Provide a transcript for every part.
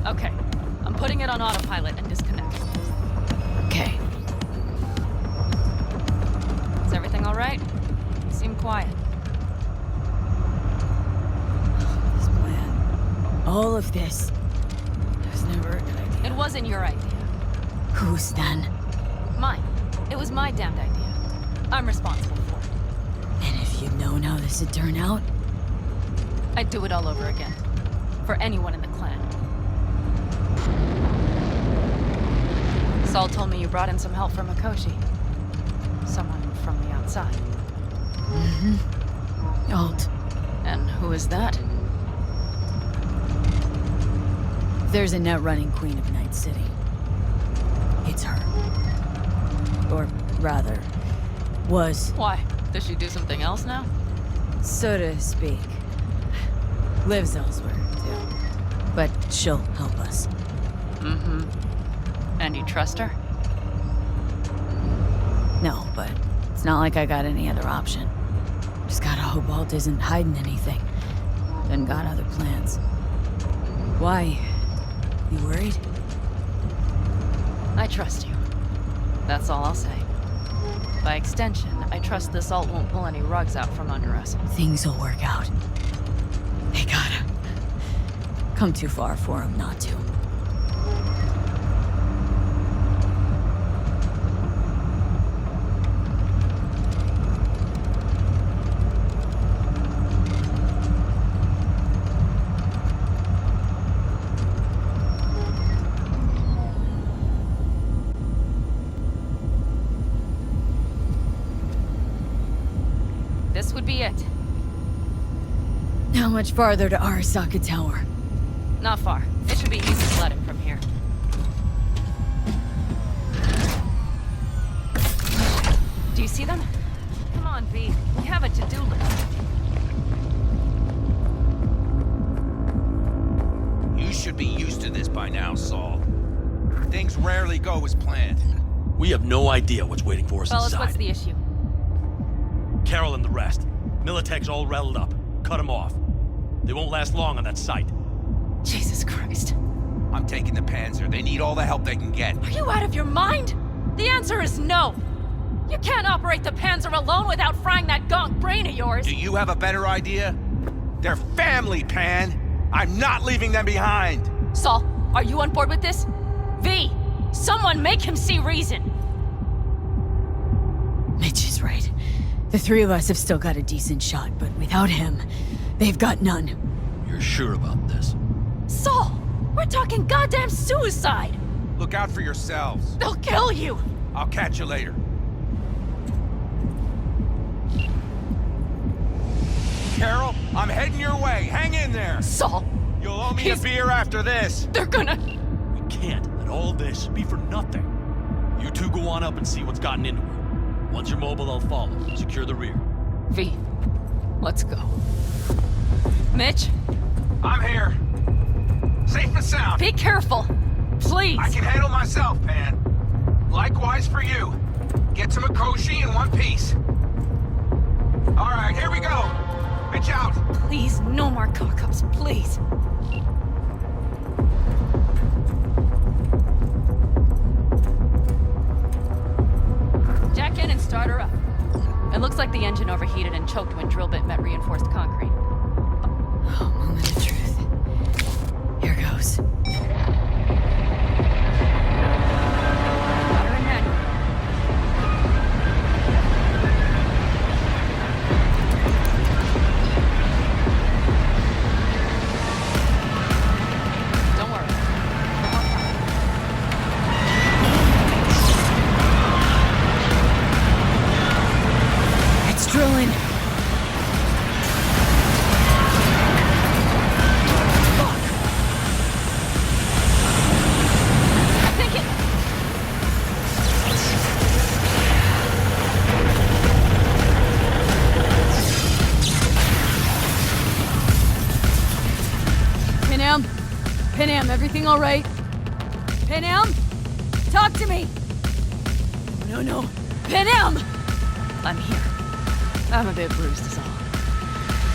Okay. I'm putting it on autopilot and disconnect. Okay. Is everything alright? You seem quiet. This plan. All of this. It was never a good idea. It wasn't your idea. Whose then? Mine. It was my damned idea. I'm responsible for it. And if you'd known how this would turn out? I'd do it all over again. For anyone in the clan. Saul told me you brought in some help from Mikoshi. Someone from the outside. Mm-hmm. Alt. And who is that? There's a net-running queen of Night City. It's her. Or rather, was. Why? Does she do something else now? So to speak. Lives elsewhere, too. But she'll help us. Mm-hmm. And you trust her? No, but it's not like I got any other option. Just gotta hope Alt isn't hiding anything. Then got other plans. Why? You worried? I trust you. That's all I'll say. By extension, I trust this alt won't pull any rugs out from under us. Things will work out. They gotta. Come too far for him not to. This would be it. How much farther to Arasaka Tower? Not far. It should be easy sledding from here. Do you see them? Come on, V. We have a to-do list. You should be used to this by now, Saul. Things rarely go as planned. We have no idea what's waiting for us Fellas, inside. what's the issue? Carol and the rest. Militech's all rattled up. Cut them off. They won't last long on that site. Jesus Christ. I'm taking the Panzer. They need all the help they can get. Are you out of your mind? The answer is no. You can't operate the Panzer alone without frying that gonk brain of yours. Do you have a better idea? They're family, Pan. I'm not leaving them behind. Saul, are you on board with this? V, someone make him see reason. Mitch is right. The three of us have still got a decent shot, but without him, they've got none. You're sure about this? Saul, we're talking goddamn suicide. Look out for yourselves. They'll kill you. I'll catch you later. Carol, I'm heading your way. Hang in there. Saul, You'll owe me a beer after this. they're gonna... We can't let all this be for nothing. You two go on up and see what's gotten into her. Once you're mobile, I'll follow. Secure the rear. V, let's go. Mitch, I'm here. Safe and sound. be careful. Please. I can handle myself, Pan. Likewise for you. Get to Mikoshi in one piece. All right, here we go. Pitch out. Please, no more cock-ups, please. Jack in and start her up. It looks like the engine overheated and choked when drill bit met reinforced concrete. Oh, moment of truth. Here goes. Water in hand. Don't worry. We're on time. It's drilling. I think it... Panam? Panam, everything all right? Panam? Talk to me! No, no. Panam! I'm here. I'm a bit bruised is all.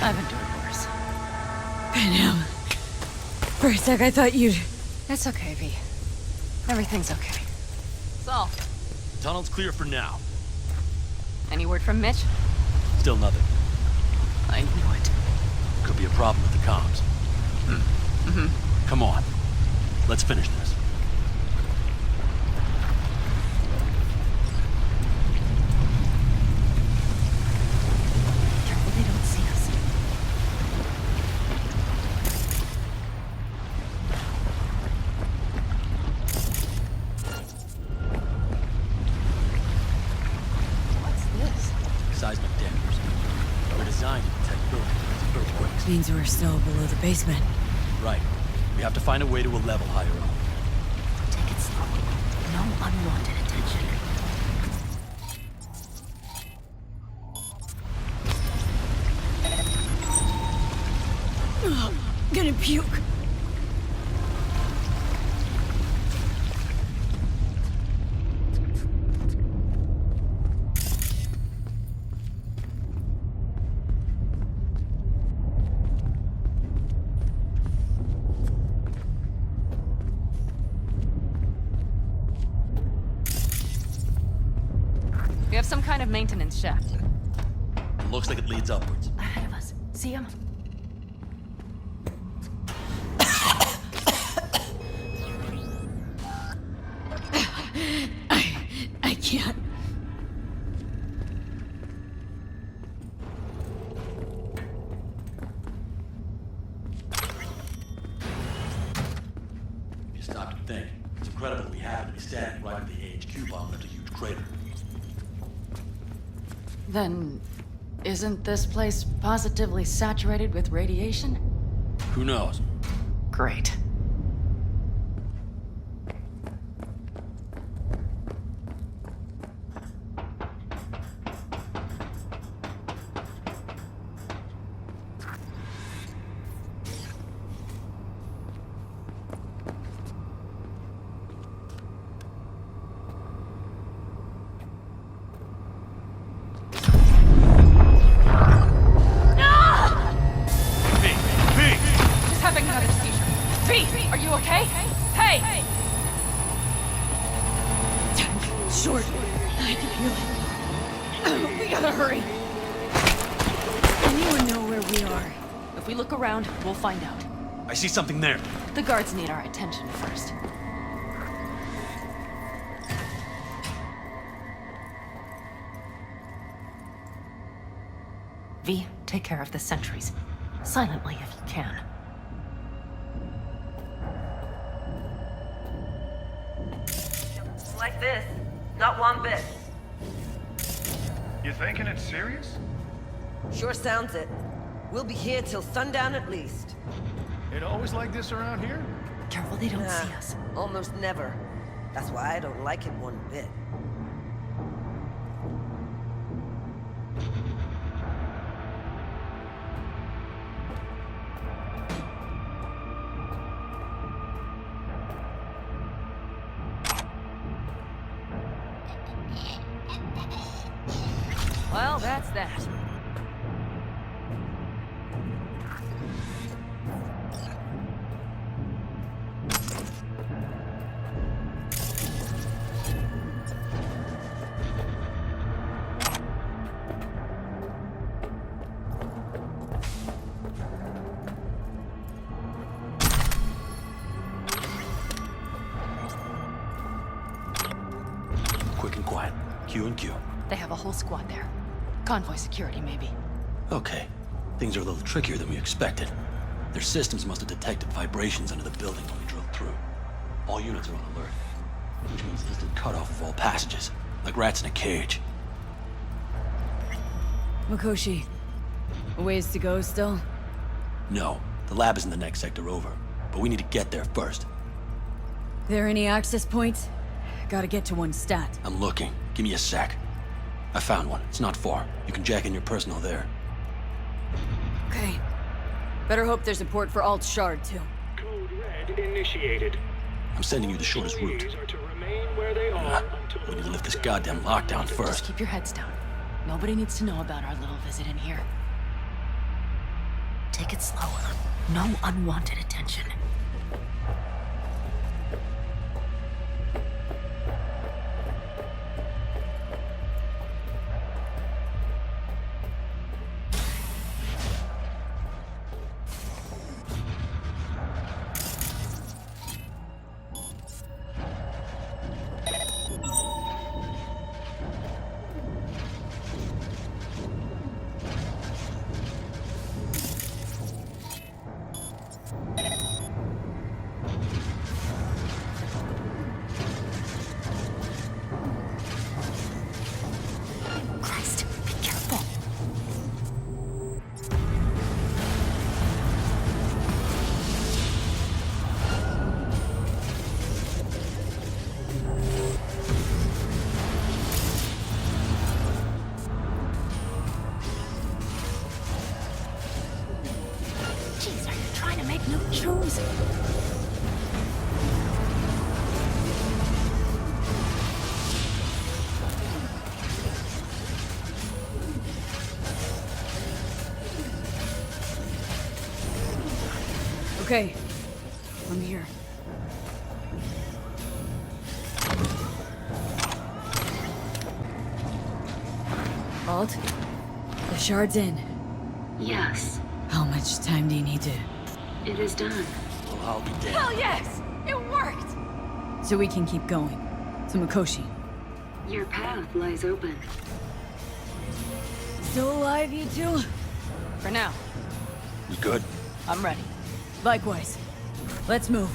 I've endured worse. Panam. For a sec, I thought you'd It's okay, V. Everything's okay. Saul, Tunnel's clear for now. any word from Mitch? Still nothing. I knew it. Could be a problem with the comms. Come on. Let's finish this. Careful they don't see us. What's this? Seismic dampers. They're designed to detect buildings and earthquakes. Means we're still below the basement. Right. We have to find a way to a level higher up. Take it slow. No unwanted attention. Ugh, gonna puke. We have some kind of maintenance shaft. It looks like it leads upwards. Ahead of us. See him? I can't. If you stop to think, it's incredible we happen to be standing right at the AHQ bomb left a huge crater. Then, isn't this place positively saturated with radiation? Who knows? Great. Just having another seizure. V, are you okay? Hey! Short. I can feel it. We gotta hurry. Anyone know where we are? If we look around, we'll find out. I see something there. The guards need our attention first. V, take care of the sentries. Silently if you can. Like this. Not one bit. You thinking it's serious? Sure sounds it. We'll be here till sundown at least. It always like this around here? Careful they don't Nah, see us. almost never. That's why I don't like it one bit. Well, that's that. Quick and quiet. Q and Q. They have a whole squad there. Convoy security, maybe. Okay. Things are a little trickier than we expected. Their systems must have detected vibrations under the building when we drilled through. All units are on alert, which means instant cutoff of all passages, like rats in a cage. Mikoshi. A ways to go still? No, the lab is in the next sector over, but we need to get there first. There any access points? Gotta get to one stat. I'm looking. Give me a sec. I found one. It's not far. You can jack in your personal there. Okay. Better hope there's a port for Alt Shard, too. Code Red initiated. I'm sending you the shortest route. Employees are to remain where they are until We need the to lift this goddamn lockdown Just first. keep your heads down. Nobody needs to know about our little visit in here. Take it slow. No unwanted attention. Okay. I'm here. Alt? The shard's in. Yes, How much time do you need to... it is done. Well, I'll be damned. Hell yes! It worked! So we can keep going. To Mikoshi. Your path lies open. Still alive, you two? For now, We good? I'm ready. Likewise. Let's move.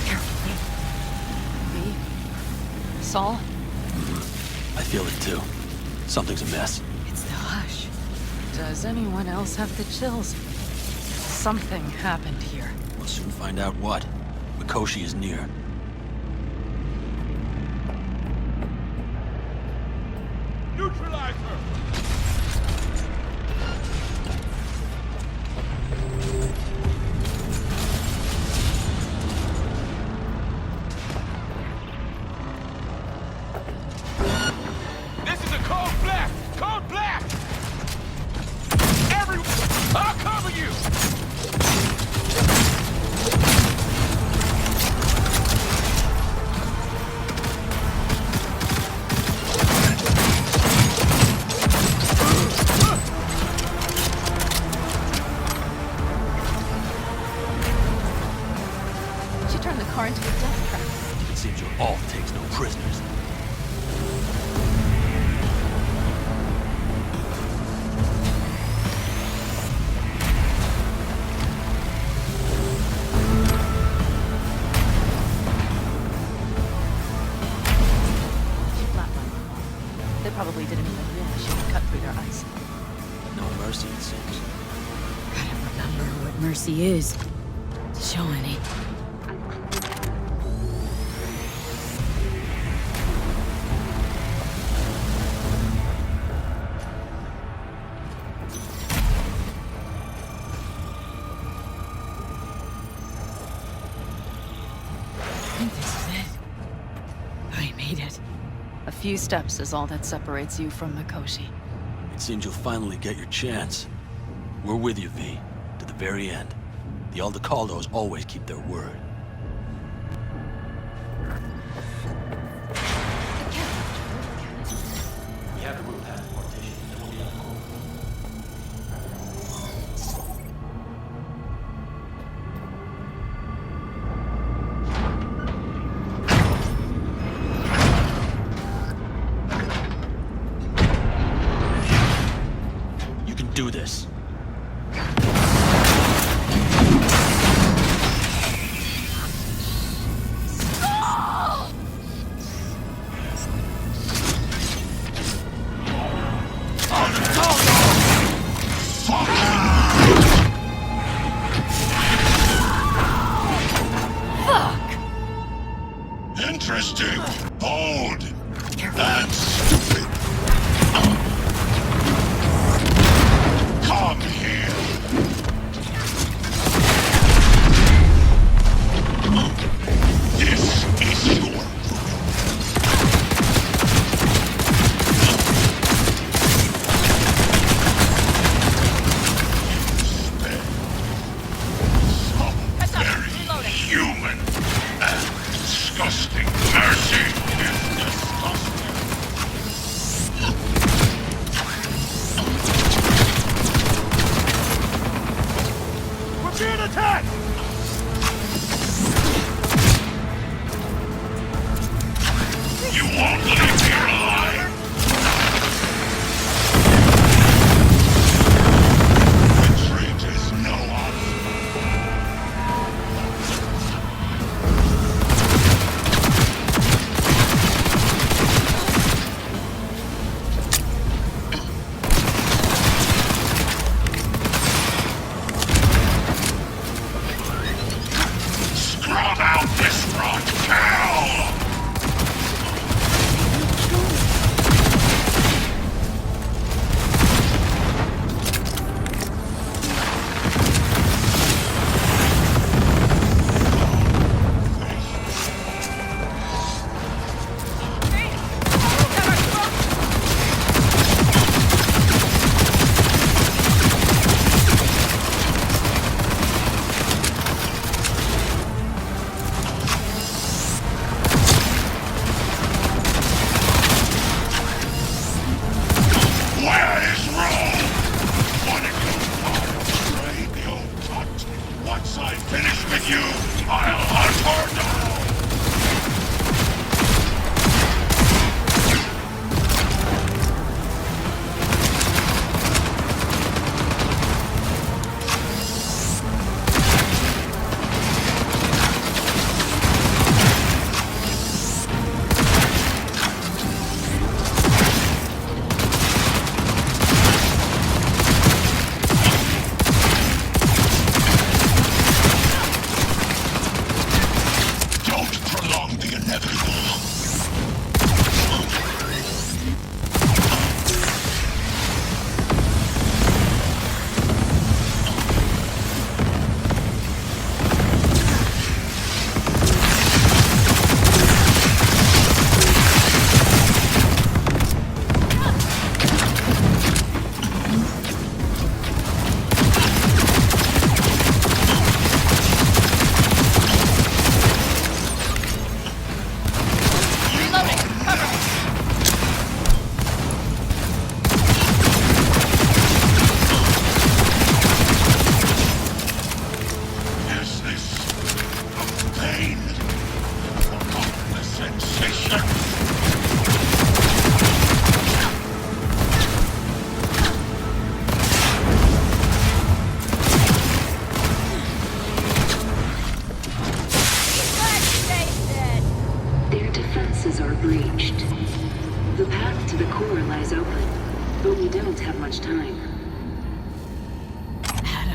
Carefully. V? Saul? I feel it too. Something's amiss. It's the hush. Does anyone else have the chills? Something happened here. We'll soon find out what. Mikoshi is near. Neutralize her! This is a cold blast! Cold blast! I'll cover you! She turned the car into a death trap. It seems your alt takes no prisoners. She flatlined them all. They probably didn't even realize she could cut through their ice. No mercy, it seems. Gotta remember what mercy is. To show any. I think this is it. I made it. A few steps is all that separates you from Mikoshi. It seems you'll finally get your chance. We're with you, V, to the very end. The Aldecaldos always keep their word. We have to move past the partition, then we'll be able to move. You can do this. Interesting. Bold. And stupid. Come here. This is your very human and disgusting. Mercy is disgusting. We're being attacked! You won't leave here alive. Retreat is no option.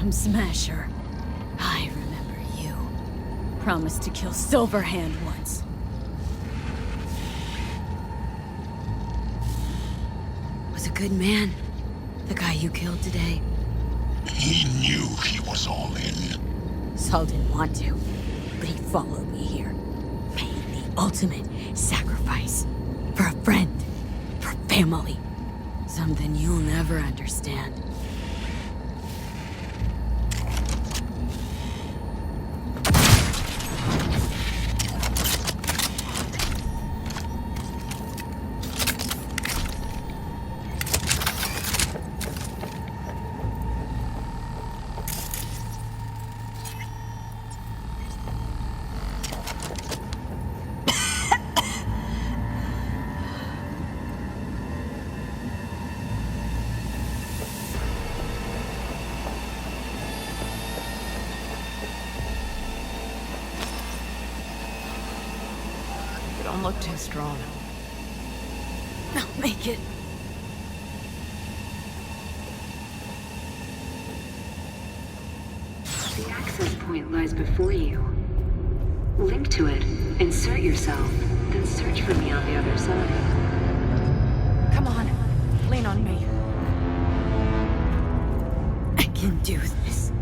Atom Smasher. I remember you. Promised to kill Silverhand once. Was a good man, the guy you killed today. He knew he was all in. Saul didn't want to, but he followed me here. Made the ultimate sacrifice. For a friend. For family. Something you'll never understand. Don't look too strong. I'll make it. The access point lies before you. Link to it, insert yourself, then search for me on the other side. Come on, lean on me. I can do this.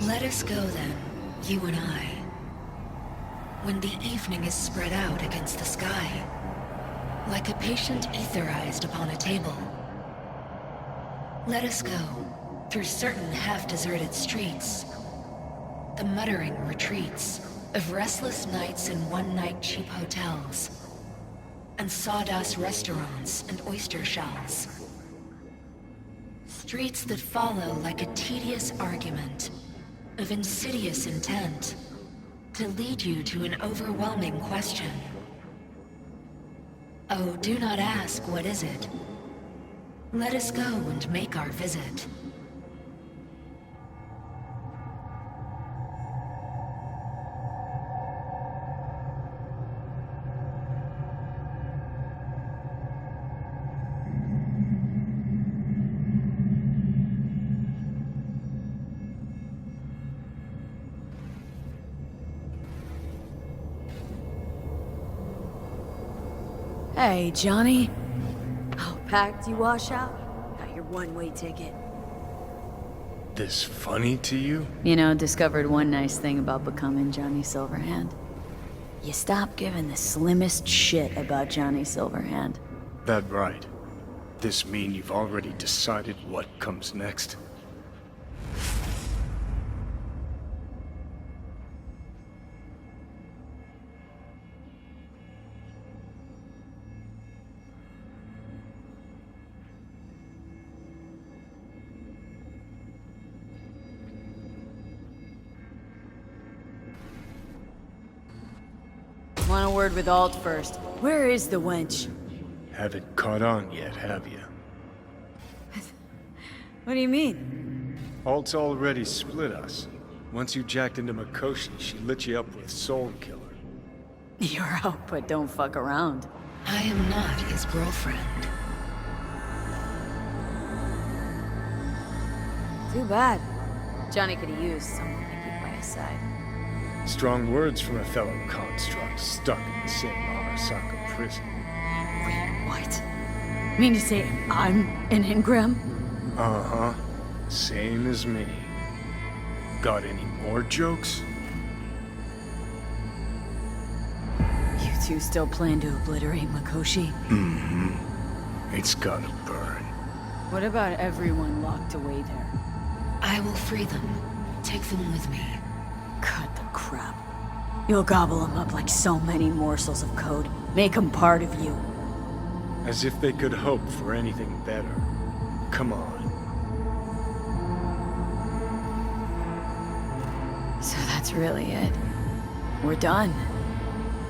Let us go then, you and I. When the evening is spread out against the sky, like a patient etherized upon a table. Let us go through certain half-deserted streets, the muttering retreats of restless nights in one-night cheap hotels, and sawdust restaurants and oyster shells. Streets that follow like a tedious argument of insidious intent to lead you to an overwhelming question. Oh, do not ask, what is it? Let us go and make our visit. Hey, Johnny. How packed you wash out? Got your one-way ticket. This funny to you? You know, discovered one nice thing about becoming Johnny Silverhand. You stop giving the slimmest shit about Johnny Silverhand. That right. This mean you've already decided what comes next? Want a word with Alt first. Where is the wench? Haven't caught on yet, have you? What do you mean? Alt's already split us. Once you jacked into Mikoshi, she lit you up with Soul Killer. You're out, but don't fuck around. I am not his girlfriend. Too bad. Johnny could have used someone to keep by his side. Strong words from a fellow construct stuck in the same Arasaka prison. Wait, what? Mean to say I'm an Ingram? Uh-huh. Same as me. Got any more jokes? You two still plan to obliterate Mikoshi? Mm-hmm. It's gotta burn. What about everyone locked away there? I will free them. Take them with me. Cut the crap. You'll gobble them up like so many morsels of code. Make them part of you. As if they could hope for anything better. Come on. So that's really it. We're done.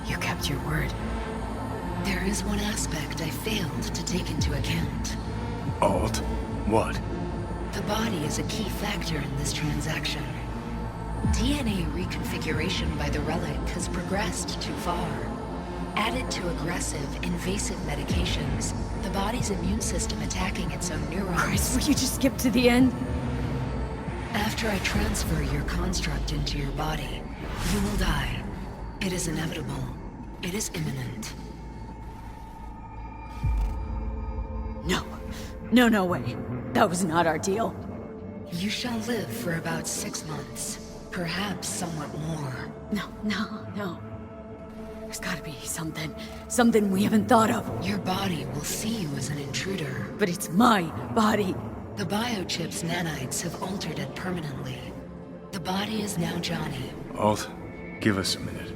You kept your word. There is one aspect I failed to take into account. Alt? What? The body is a key factor in this transaction. DNA reconfiguration by the relic has progressed too far. Added to aggressive, invasive medications, the body's immune system attacking its own neurons. Christ, will you just skip to the end? After I transfer your construct into your body, you will die. It is inevitable. It is imminent. No. No way. That was not our deal. You shall live for about 6 months. Perhaps somewhat more. No. There's gotta be something. Something we haven't thought of. Your body will see you as an intruder. But it's my body. The biochip's nanites have altered it permanently. The body is now Johnny. Alt, give us a minute.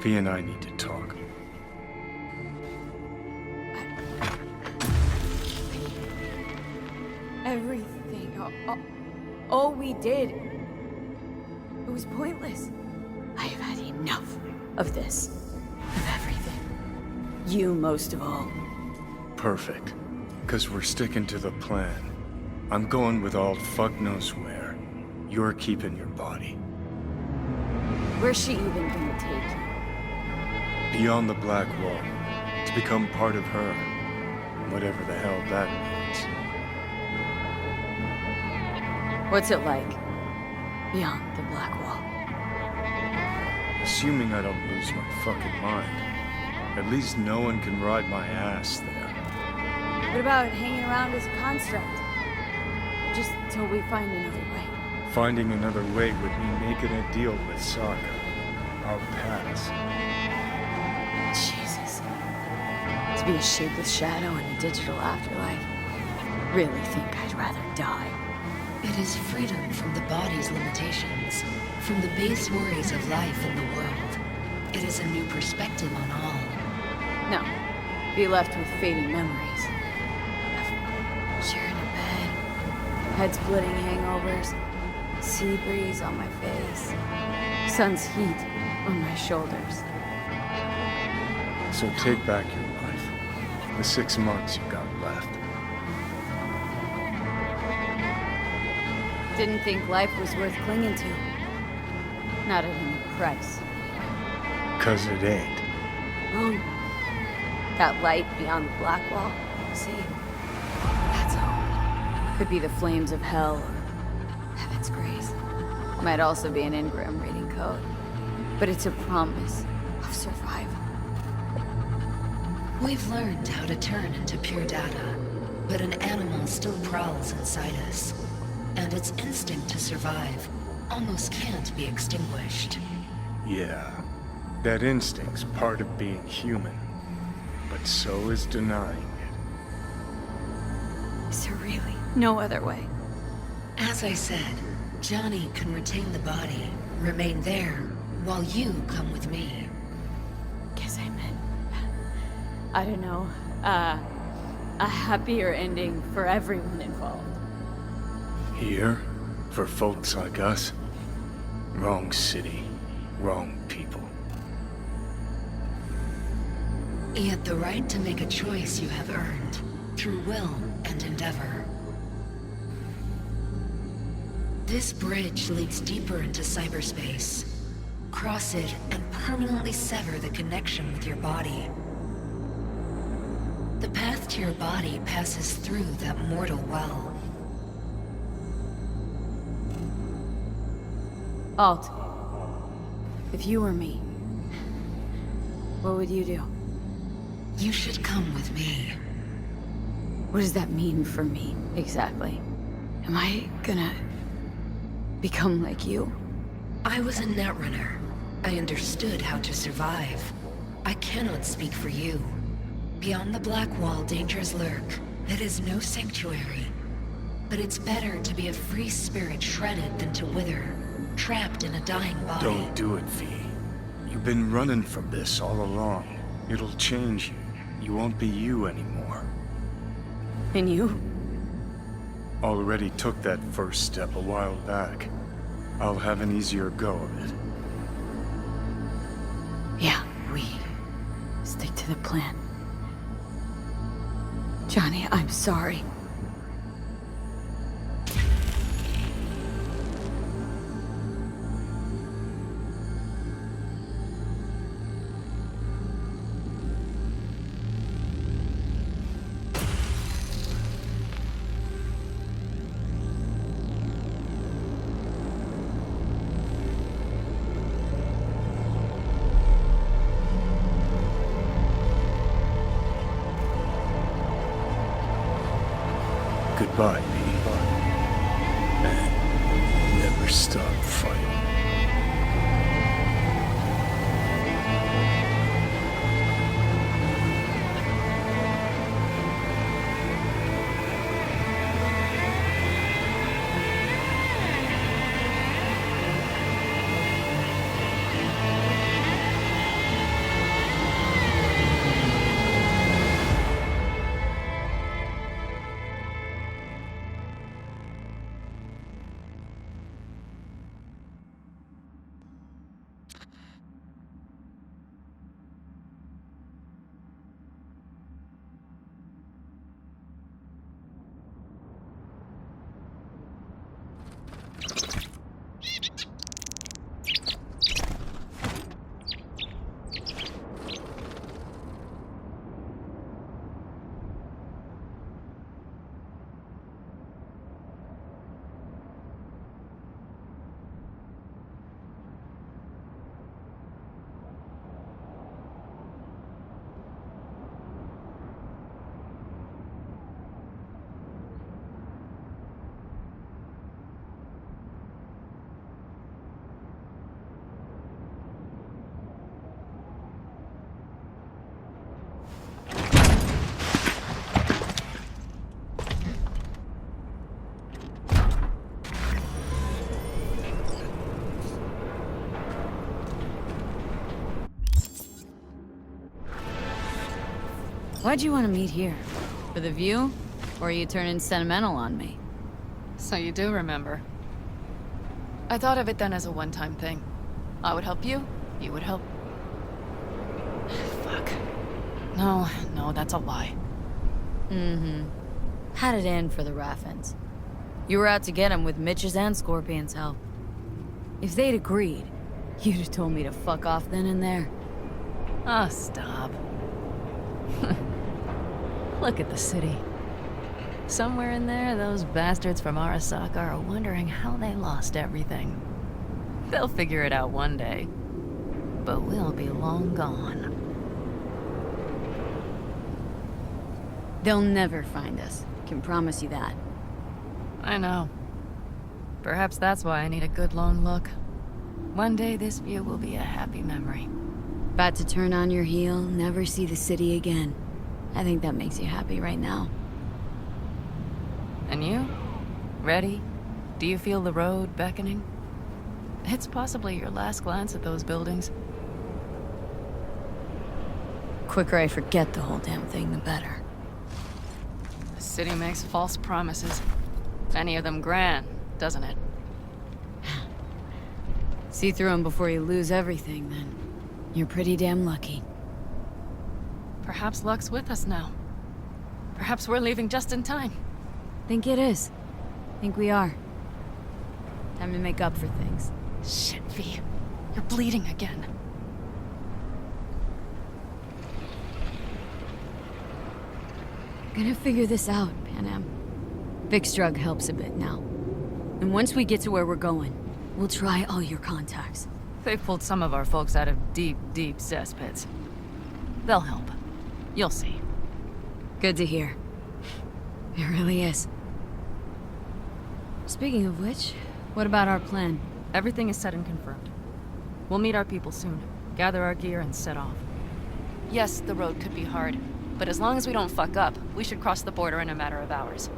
V and I need to talk. Everything. All we did. It was pointless. I have had enough of this. Of everything. You most of all. Perfect. Because we're sticking to the plan. I'm going with Alt fuck knows where. You're keeping your body. Where's she even gonna take you? Beyond the Black Wall. To become part of her. Whatever the hell that means. What's it like? Beyond the Black Wall. Assuming I don't lose my fucking mind. At least no one can ride my ass there. What about hanging around as a construct? Just till we find another way. Finding another way would mean making a deal with Sokka. I'll pass. Jesus. To be a shapeless shadow in a digital afterlife. Really think I'd rather die. It is freedom from the body's limitations, from the base worries of life in the world. It is a new perspective on all. No. Be left with fading memories. Of sharing a bed, head-splitting hangovers, sea breeze on my face, sun's heat on my shoulders. So take back your life. The 6 months you got left. Didn't think life was worth clinging to. Not at any price. 'Cause it ain't. Wrong. That light beyond the Black Wall, see? That's hope. Could be the flames of hell or heaven's grace. Might also be an Ingram reading code. But it's a promise of survival. We've learned how to turn into pure data, but an animal still prowls inside us. And its instinct to survive almost can't be extinguished. Yeah. That instinct's part of being human. But so is denying it. Is there really no other way? As I said, Johnny can retain the body, remain there, while you come with me. Guess I meant... I don't know. A happier ending for everyone involved. Here? For folks like us? Wrong city. Wrong people. Yet the right to make a choice you have earned, through will and endeavor. This bridge leads deeper into cyberspace. Cross it and permanently sever the connection with your body. The path to your body passes through that mortal well. Alt, if you were me, what would you do? You should come with me. What does that mean for me, exactly? Am I gonna become like you? I was a netrunner. I understood how to survive. I cannot speak for you. Beyond the Black Wall, dangers lurk. It is no sanctuary. But it's better to be a free spirit shredded than to wither, trapped in a dying body. Don't do it, V. You've been running from this all along. It'll change you. You won't be you anymore. And you? Already took that first step a while back. I'll have an easier go of it. Yeah, we stick to the plan. Johnny, I'm sorry. Goodbye, V. And never stop fighting. Why'd you want to meet here? For the view? Or are you turning sentimental on me? So you do remember. I thought of it then as a one-time thing. I would help you, you would help... Fuck. No, that's a lie. Mm-hmm. Had it in for the Raffens. You were out to get him with Mitch's and Scorpion's help. If they'd agreed, you'd have told me to fuck off then and there. Oh, stop. Look at the city. Somewhere in there, those bastards from Arasaka are wondering how they lost everything. They'll figure it out one day. But we'll be long gone. They'll never find us. Can promise you that. I know. Perhaps that's why I need a good long look. One day this view will be a happy memory. About to turn on your heel, never see the city again. I think that makes you happy right now. And you? Ready? Do you feel the road beckoning? It's possibly your last glance at those buildings. Quicker I forget the whole damn thing, the better. The city makes false promises. Any of them grand, doesn't it? See through them before you lose everything, then. You're pretty damn lucky. Perhaps luck's with us now. Perhaps we're leaving just in time. Think it is. Think we are. Time to make up for things. Shit, V. You're bleeding again. Gonna figure this out, Panam. Vic's drug helps a bit now. And once we get to where we're going, we'll try all your contacts. They've pulled some of our folks out of deep, deep cesspits. They'll help. You'll see. Good to hear. It really is. Speaking of which, what about our plan? Everything is set and confirmed. We'll meet our people soon, gather our gear, and set off. Yes, the road could be hard, but as long as we don't fuck up, we should cross the border in a matter of hours.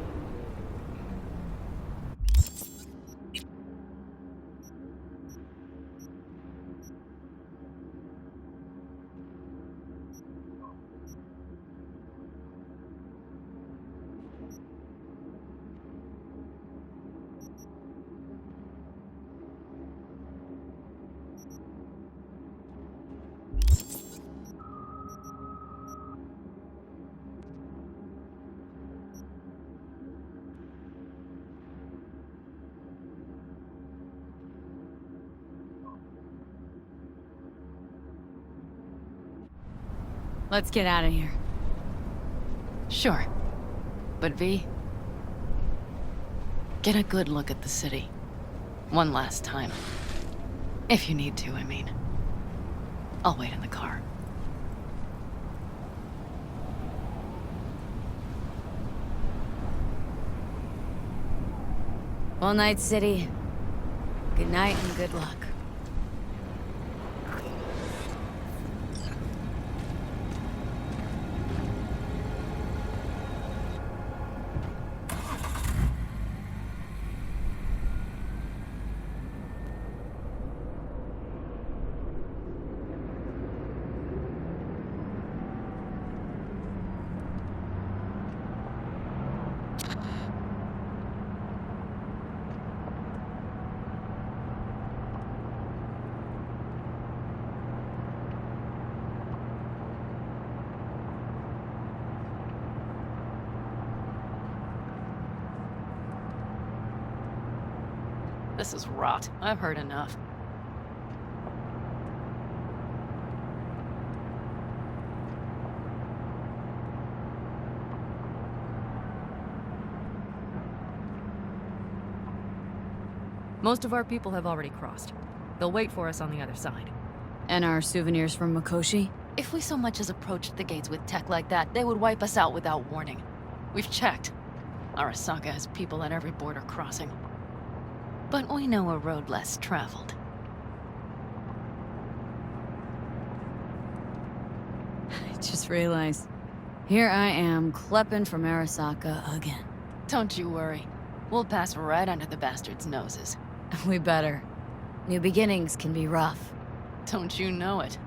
Let's get out of here. Sure. But V, get a good look at the city. One last time. If you need to, I mean. I'll wait in the car. Well, Night City. Good night and good luck. This is rot. I've heard enough. Most of our people have already crossed. They'll wait for us on the other side. And our souvenirs from Mikoshi? If we so much as approached the gates with tech like that, they would wipe us out without warning. We've checked. Arasaka has people at every border crossing. But we know a road less traveled. I just realized. Here I am, klepping from Arasaka again. Don't you worry. We'll pass right under the bastards' noses. We better. New beginnings can be rough. Don't you know it?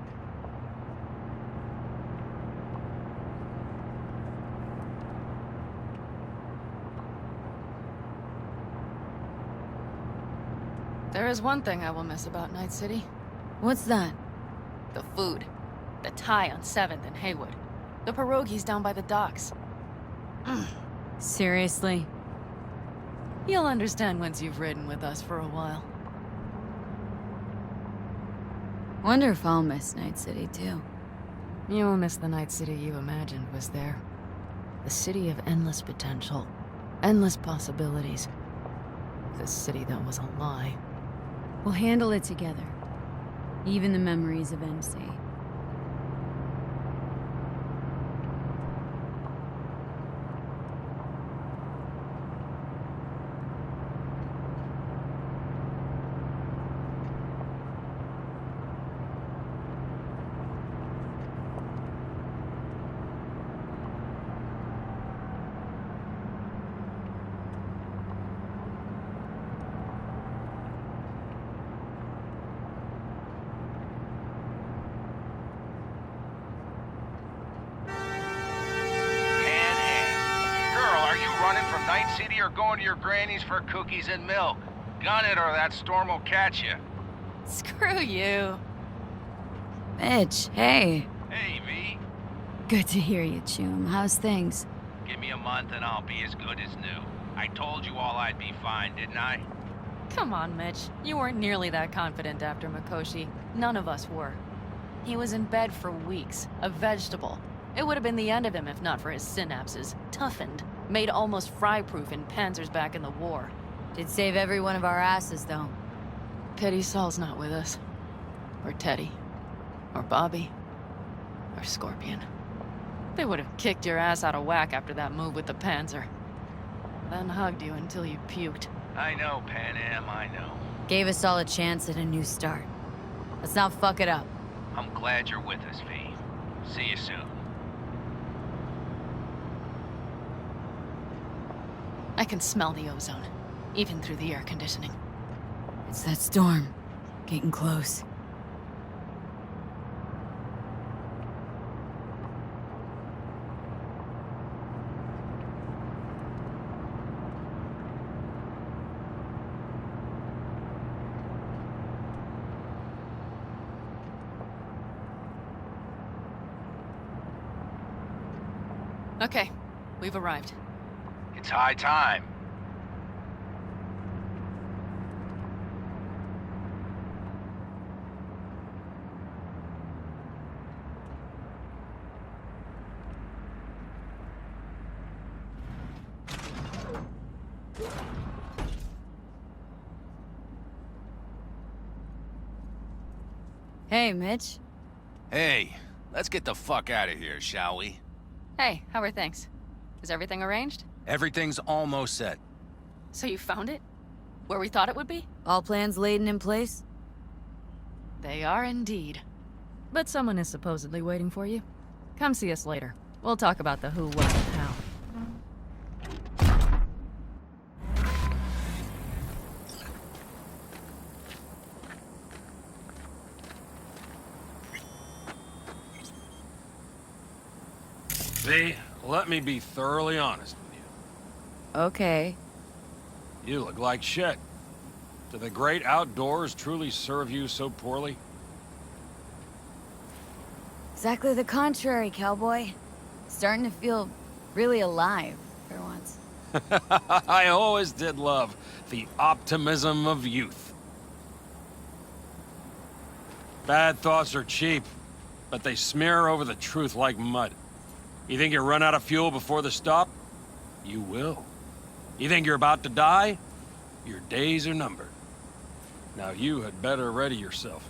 There is one thing I will miss about Night City. What's that? The food. The Thai on 7th and Haywood. The pierogies down by the docks. Seriously? You'll understand once you've ridden with us for a while. Wonder if I'll miss Night City too. You will miss the Night City you imagined was there. The city of endless potential. Endless possibilities. The city that was a lie. We'll handle it together. Even the memories of MC. Night City or going to your granny's for cookies and milk? Gun it or that storm will catch you. Screw you. Mitch, hey. Hey, V. Good to hear you, Choom. How's things? Give me a month and I'll be as good as new. I told you all I'd be fine, didn't I? Come on, Mitch. You weren't nearly that confident after Mikoshi. None of us were. He was in bed for weeks, a vegetable. It would have been the end of him if not for his synapses. Toughened, made almost fry-proof in panzers back in the war. Did save every one of our asses, though. Pity Saul's not with us. Or Teddy. Or Bobby. Or Scorpion. They would have kicked your ass out of whack after that move with the Panzer. Then hugged you until you puked. I know, Panam, I know. Gave us all a chance at a new start. Let's not fuck it up. I'm glad you're with us, V. See you soon. I can smell the ozone, even through the air conditioning. It's that storm. Getting close. Okay, we've arrived. It's high time. Hey, Mitch. Hey, let's get the fuck out of here, shall we? Hey, how are things? Is everything arranged? Everything's almost set. So you found it? Where we thought it would be? All plans laid and in place? They are indeed. But someone is supposedly waiting for you. Come see us later. We'll talk about the who, what, and how. V, let me be thoroughly honest with you. Okay. You look like shit. Do the great outdoors truly serve you so poorly? Exactly the contrary, cowboy. Starting to feel really alive, for once. I always did love the optimism of youth. Bad thoughts are cheap, but they smear over the truth like mud. You think you run out of fuel before the stop? You will. You think you're about to die? Your days are numbered. Now you had better ready yourself.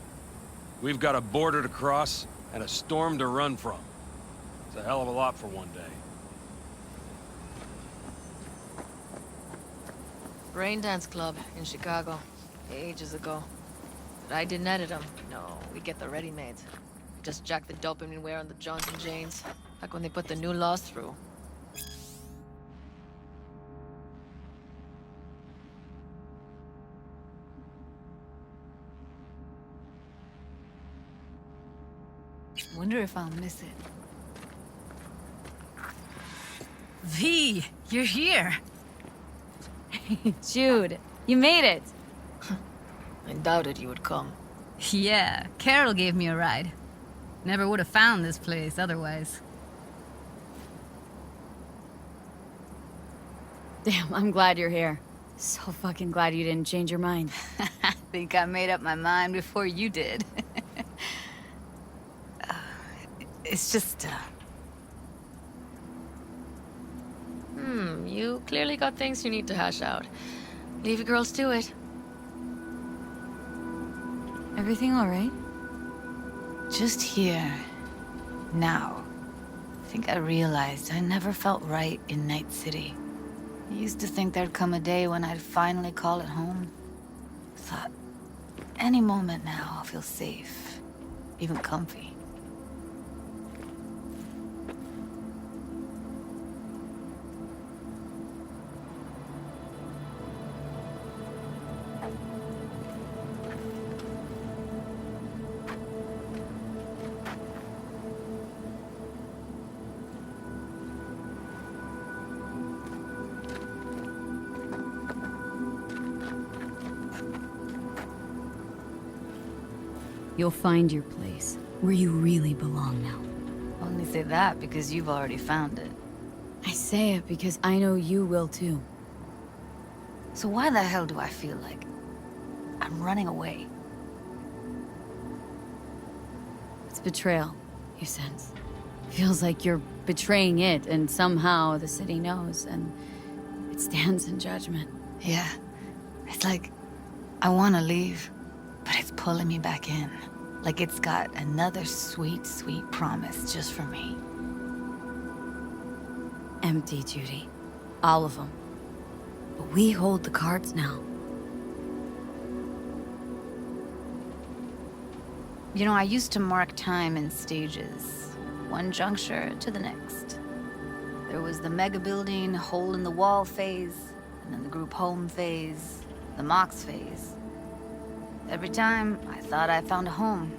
We've got a border to cross and a storm to run from. It's a hell of a lot for one day. Rain Dance Club in Chicago, ages ago. But I didn't edit them. No, we get the ready-mades. Just jack the dopamine wear on the Johnson Janes, like when they put the new laws through. Wonder if I'll miss it. V, you're here. Jude, you made it. I doubted you would come. Yeah, Carol gave me a ride. Never would have found this place otherwise. Damn, I'm glad you're here. So fucking glad you didn't change your mind. I think I made up my mind before you did. It's just, You clearly got things you need to hash out. Leave you girls to it. Everything all right? just here, now. I think I realized I never felt right in Night City. I used to think there'd come a day when I'd finally call it home. Thought, any moment now I'll feel safe, even comfy. You'll find your place, where you really belong now. I'll only say that because you've already found it. I say it because I know you will too. So why the hell do I feel like I'm running away? It's betrayal, you sense. Feels like you're betraying it, and somehow the city knows, and it stands in judgment. Yeah. It's like I want to leave, but it's pulling me back in. Like it's got another sweet, sweet promise just for me. Empty, Judy. All of them. But we hold the cards now. You know, I used to mark time in stages. One juncture to the next. There was the mega building, hole in the wall phase, and then the group home phase, the Mox phase. Every time, I thought I found a home.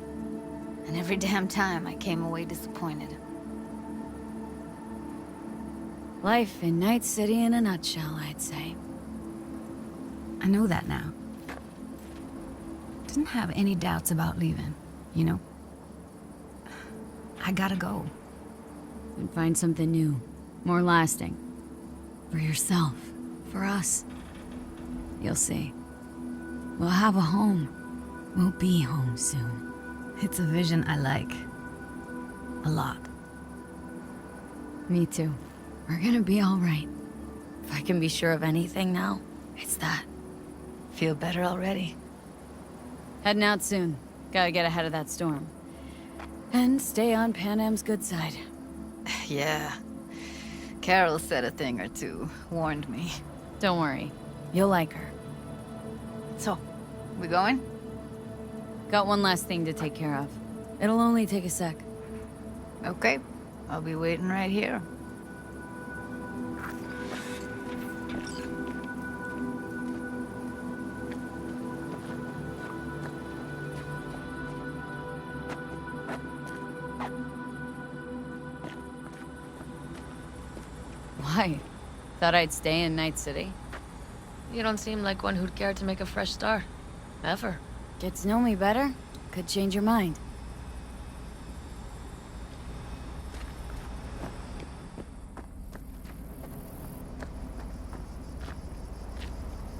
And every damn time, I came away disappointed. Life in Night City in a nutshell, I'd say. I know that now. Didn't have any doubts about leaving, you know? I gotta go. And find something new, more lasting. For yourself, for us. You'll see. We'll have a home. We'll be home soon. It's a vision I like. A lot. Me too. We're gonna be all right. If I can be sure of anything now, it's that. Feel better already. Heading out soon. Gotta get ahead of that storm. And stay on Panam's good side. Yeah. Carol said a thing or two. Warned me. Don't worry. You'll like her. So, we going? Got one last thing to take care of. It'll only take a sec. Okay. I'll be waiting right here. Why? Thought I'd stay in Night City? You don't seem like one who'd care to make a fresh start. Ever. Get to know me better? Could change your mind.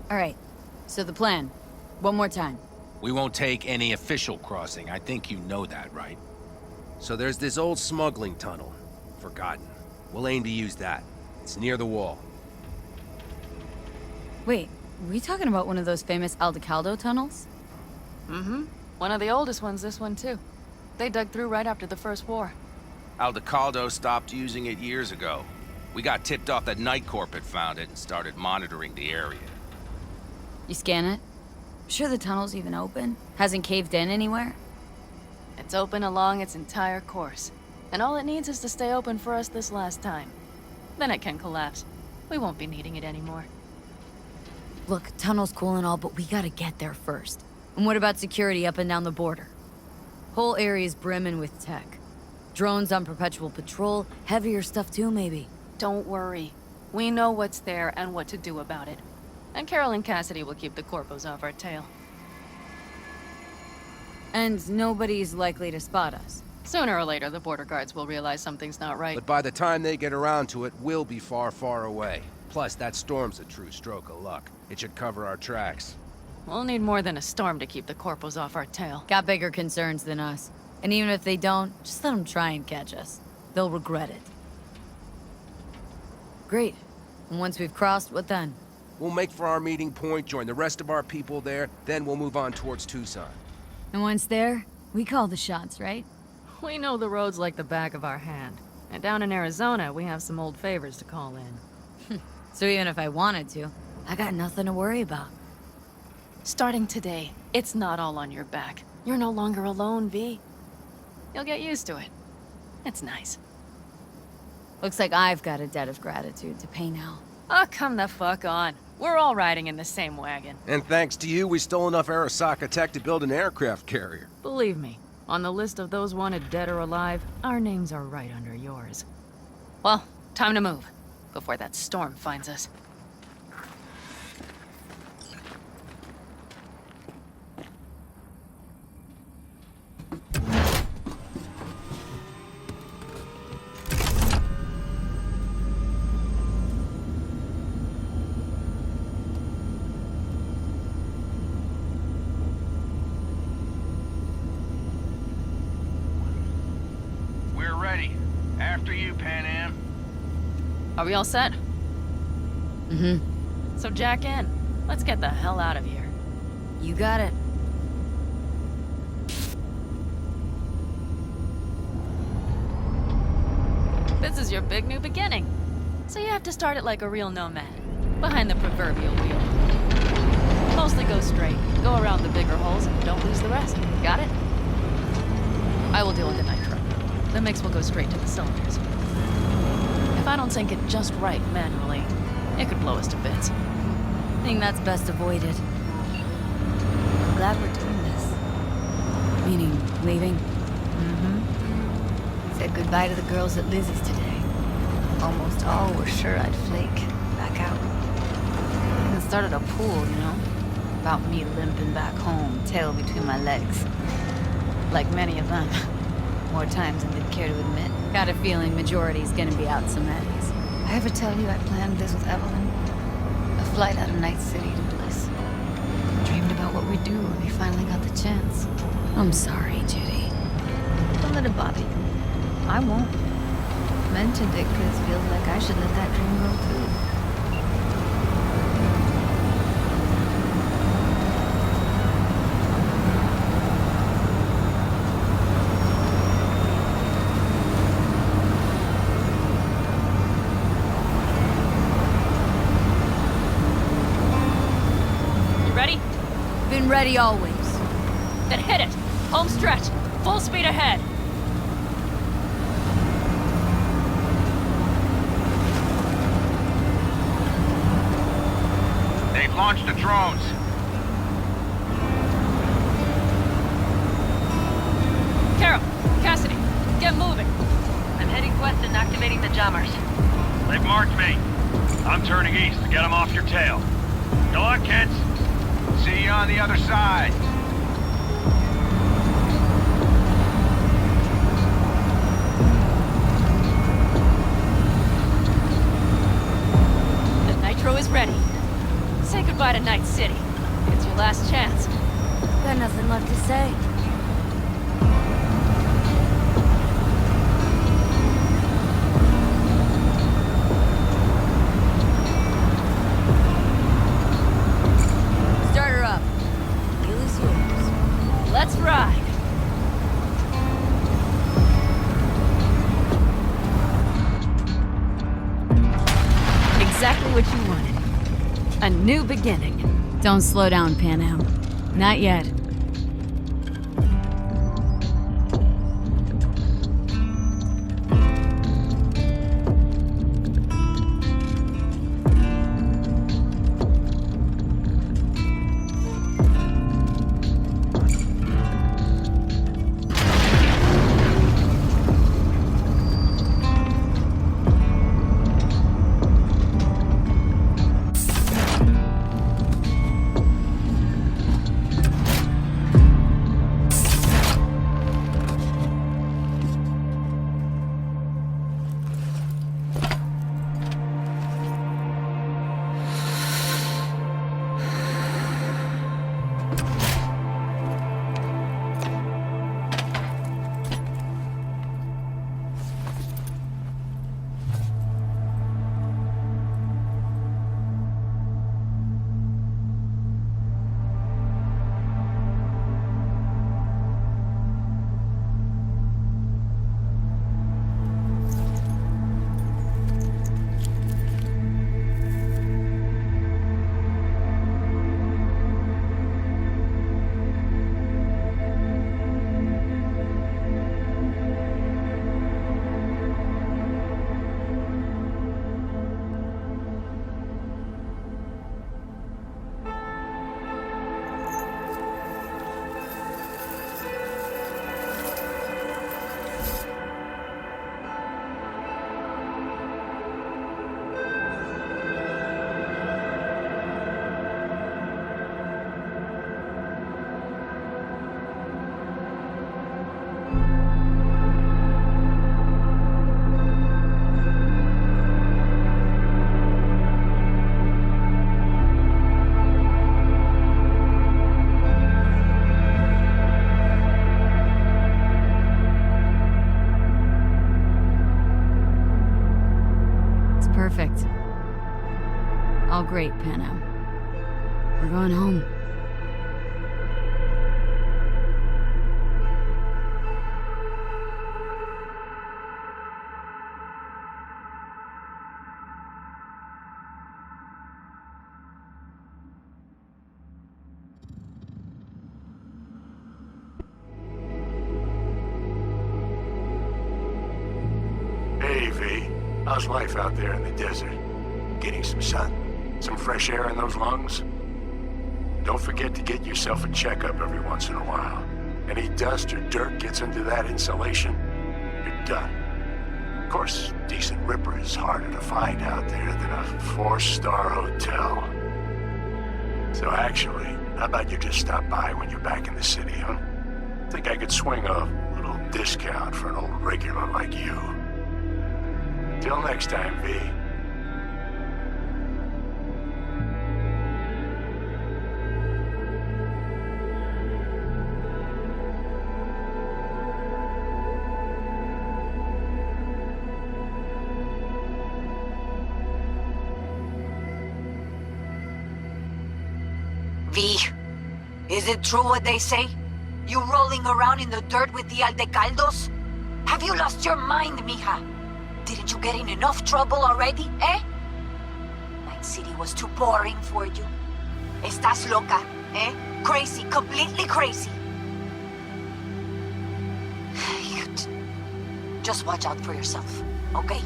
All right. So the plan. One more time. We won't take any official crossing. I think you know that, right? So there's this old smuggling tunnel. Forgotten. We'll aim to use that. It's near the wall. Wait, are we talking about one of those famous Aldecaldo tunnels? Mm-hmm. One of the oldest ones, this one too. They dug through right after the First War. Aldecaldo stopped using it years ago. We got tipped off that Night Corp had found it and started monitoring the area. You scan it? Sure the tunnel's even open? Hasn't caved in anywhere? It's open along its entire course. And all it needs is to stay open for us this last time. Then it can collapse. We won't be needing it anymore. Look, tunnel's cool and all, but we gotta get there first. And what about security up and down the border? Whole area's brimming with tech. Drones on perpetual patrol, heavier stuff too, maybe. Don't worry. We know what's there and what to do about it. And Carol and Cassidy will keep the corpos off our tail. And nobody's likely to spot us. Sooner or later, the border guards will realize something's not right. But by the time they get around to it, we'll be far, far away. Plus, that storm's a true stroke of luck. It should cover our tracks. We'll need more than a storm to keep the corpos off our tail. Got bigger concerns than us. And even if they don't, just let them try and catch us. They'll regret it. Great. And once we've crossed, what then? We'll make for our meeting point, join the rest of our people there, then we'll move on towards Tucson. And once there, we call the shots, right? We know the roads like the back of our hand. And down in Arizona, we have some old favors to call in. So even if I wanted to, I got nothing to worry about. Starting today, it's not all on your back. You're no longer alone, V. You'll get used to it. It's nice. Looks like I've got a debt of gratitude to pay now. Oh, come the fuck on. We're all riding in the same wagon. And thanks to you, we stole enough Arasaka tech to build an aircraft carrier. Believe me, on the list of those wanted dead or alive, our names are right under yours. Well, time to move, before that storm finds us. ready. After you, Pan Am. Are we all set? Mm-hmm. So jack in. Let's get the hell out of here. You got it. This is your big new beginning. So you have to start it like a real nomad. Behind the proverbial wheel. Mostly go straight. Go around the bigger holes and don't lose the rest. Got it? I will deal with the nitro. The mix will go straight to the cylinders. If I don't sync it just right manually, it could blow us to bits. I think that's best avoided. I'm glad we're doing this. Meaning, leaving? Mm-hmm. Said goodbye to the girls at Lizzie's today. Almost all were sure I'd flake. Back out. Even started a pool, you know? About me limping back home, tail between my legs. Like many of them. More times than they'd care to admit. Got a feeling majority's gonna be out some eddies. I ever tell you I planned this with Evelyn? A flight out of Night City to Bliss. Dreamed about what we'd do when we finally got the chance. I'm sorry, Judy. Don't let it bother you. I won't. Mentioned it because it feels like I should let that dream go too. Been ready always. Then hit it! Home stretch! Full speed ahead! They've launched the drones. Carol, Cassidy, get moving. I'm heading west and activating the jammers. They've marked me. I'm turning east to get them off your tail. Good luck, kids. See you on the other side. The nitro is ready. Say goodbye to Night City. It's your last chance. Got nothing left to say. Let's ride! Exactly what you wanted. A new beginning. Don't slow down, Pan Am. Not yet. All great, Panam. We're going home. Hey, V. How's life out there in the desert? Getting some sun? Some fresh air in those lungs? Don't forget to get yourself a checkup every once in a while. Any dust or dirt gets into that insulation, you're done. Of course, decent ripper is harder to find out there than a 4-star hotel. So actually, how about you just stop by when you're back in the city, huh? Think I could swing a little discount for an old regular like you. Till next time, V. V, is it true what they say? You rolling around in the dirt with the Aldecaldos? Have you lost your mind, mija? Didn't you get in enough trouble already, eh? Night City was too boring for you. Estás loca, eh? Crazy, completely crazy. Just watch out for yourself, okay?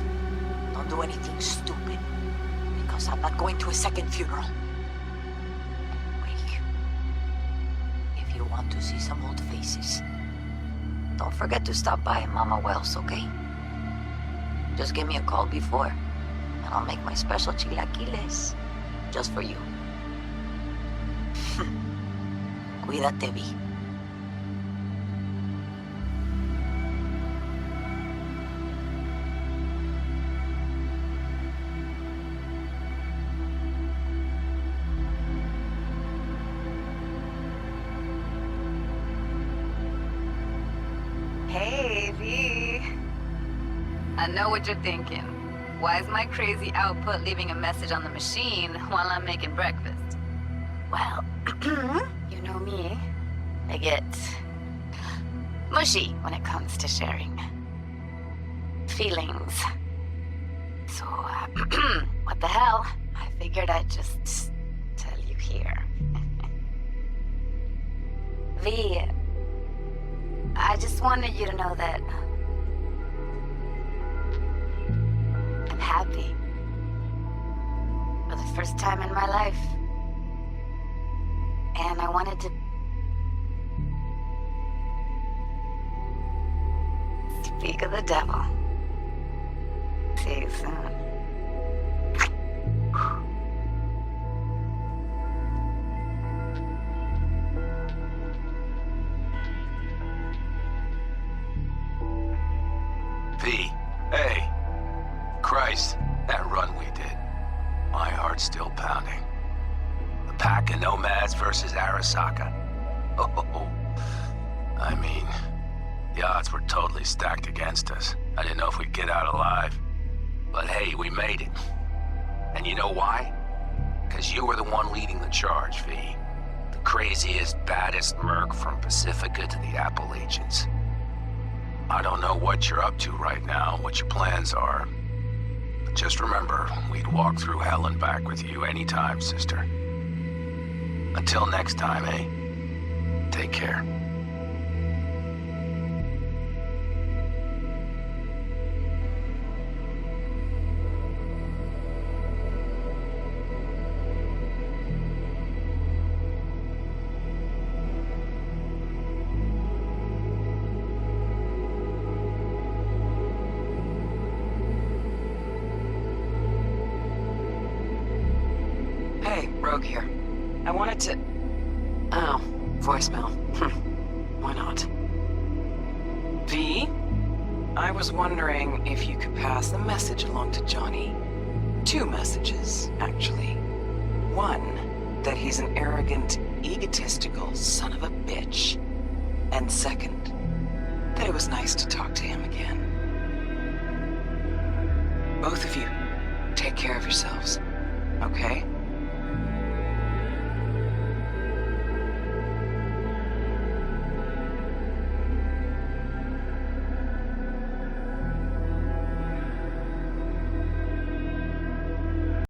Don't do anything stupid, because I'm not going to a second funeral. If you want to see some old faces, don't forget to stop by Mama Wells, okay? Just give me a call before, and I'll make my special chilaquiles just for you. Cuídate, V. Hey, V. I know what you're thinking. Why is my crazy output leaving a message on the machine while I'm making breakfast? Well, you know me. I get mushy when it comes to sharing feelings. So, what the hell? I figured I'd just tell you here. V, I just wanted you to know that I'm happy. For the first time in my life. And I wanted to speak of the devil. See you soon. V, hey. Christ, that run we did. My heart's still pounding. The pack of nomads versus Arasaka. Oh, I mean, the odds were totally stacked against us. I didn't know if we'd get out alive. But hey, we made it. And you know why? Because you were the one leading the charge, V. The craziest, baddest merc from Pacifica to the Appalachians. I don't know what you're up to right now, what your plans are. But just remember, we'd walk through hell and back with you anytime, sister. Until next time, eh? Take care. Rogue here. I wanted to... Oh, voicemail. Why not? V? I was wondering if you could pass the message along to Johnny. 2 messages, actually. 1, that he's an arrogant, egotistical son of a bitch. And 2nd, that it was nice to talk to him again. Both of you, take care of yourselves, okay?